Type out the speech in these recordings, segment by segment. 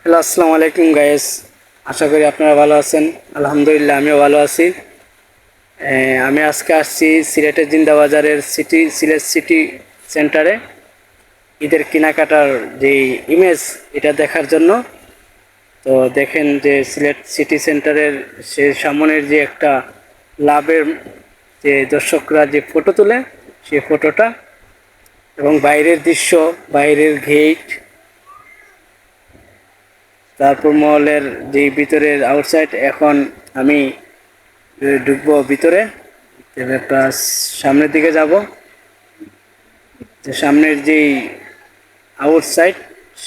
Hello, আসসালামু আলাইকুম guys. আশা করি আপনারা ভালো আছেন। আলহামদুলিল্লাহ, আমিও ভালো আছি। আমি আজকে আসছি সিলেটের জিন্দাবাজারের সিলেট সিটি সেন্টারে ঈদের কেনাকাটার যে ইমেজ এটা দেখার জন্য। তো দেখেন যে সিলেট সিটি সেন্টারের সে সামনের যে একটা লাভের যে দর্শকরা যে ফটো তোলে সেই ফটোটা, এবং বাইরের দৃশ্য, বাইরের গেট, তারপর মলের যে ভিতরের আউটসাইড। এখন আমি ঢুকবো ভিতরে, প্লাস সামনের দিকে যাব। যে সামনের যেই আউটসাইড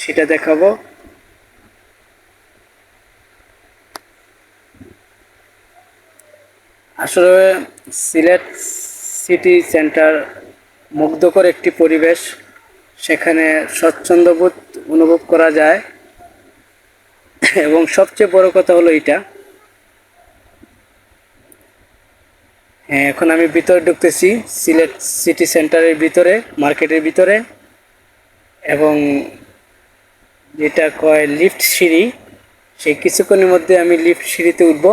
সেটা দেখাবো। আসলে সিলেট সিটি সেন্টার মুগ্ধকর একটি পরিবেশ। সেখানে স্বচ্ছন্দবোধ অনুভব করা যায়, এবং সবচেয়ে বড় কথা হলো এটা। হ্যাঁ, এখন আমি ভিতরে ঢুকতেছি, সিলেট সিটি সেন্টারের ভিতরে, মার্কেটের ভিতরে। এবং যেটা কয় লিফট সিঁড়ি, সেই কিছুক্ষণের মধ্যে আমি লিফট সিঁড়িতে উঠবো।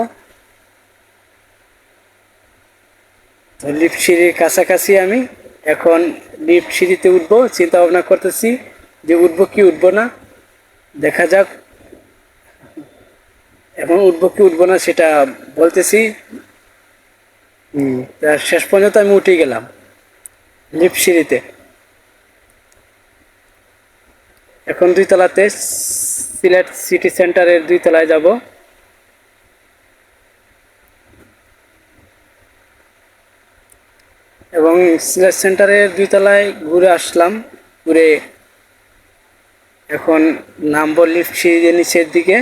তো লিফট সিঁড়ির কাছাকাছি আমি এখন। লিফট সিঁড়িতে উঠবো, চিন্তা ভাবনা করতেছি যে উঠবো কি উঠবো না, দেখা যাক। এখন উঠবো কি উঠবো না সেটা বলতেছি। তা শেষ পর্যন্ত আমি উঠে গেলাম লিফট সিঁড়িতে। এখন দুই তলাতে, সিলেট সিটি সেন্টারের দুই তলায় যাব। এবং সিলেট সেন্টারের দুই তলায় ঘুরে আসলাম। ঘুরে এখন নামবো লিফট সিঁড়ি নিচের দিকে।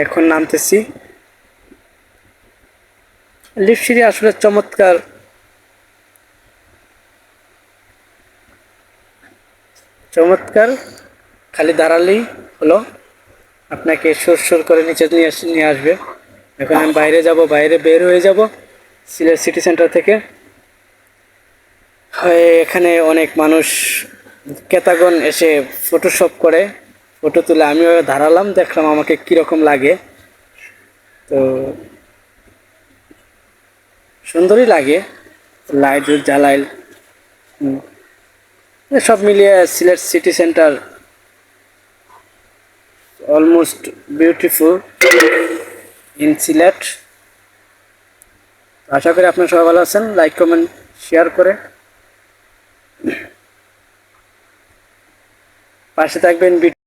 এখন নামতেছি। লিফট সিঁড়ি আসলে চমৎকার, চমৎকার। খালি দাঁড়ালেই হলো, আপনাকে সুর সুর করে নিচে নিয়ে আসবে। এখন আমি বাইরে যাব, বাইরে বের হয়ে যাব সিলেট সিটি সেন্টার থেকে। হয় এখানে অনেক মানুষ, ক্রেতাগণ এসে ফটোশপ করে, ফটো তুলে। আমিও দাঁড়ালাম, দেখলাম আমাকে কীরকম লাগে। তো সুন্দরই লাগে, লাইট জ্বালাইল। সব মিলিয়ে Sylhet City Centre almost beautiful in Sylhet. আশা করি আপনারা সবাই ভালো আছেন। লাইক, কমেন্ট, শেয়ার করে পাশে থাকবেন।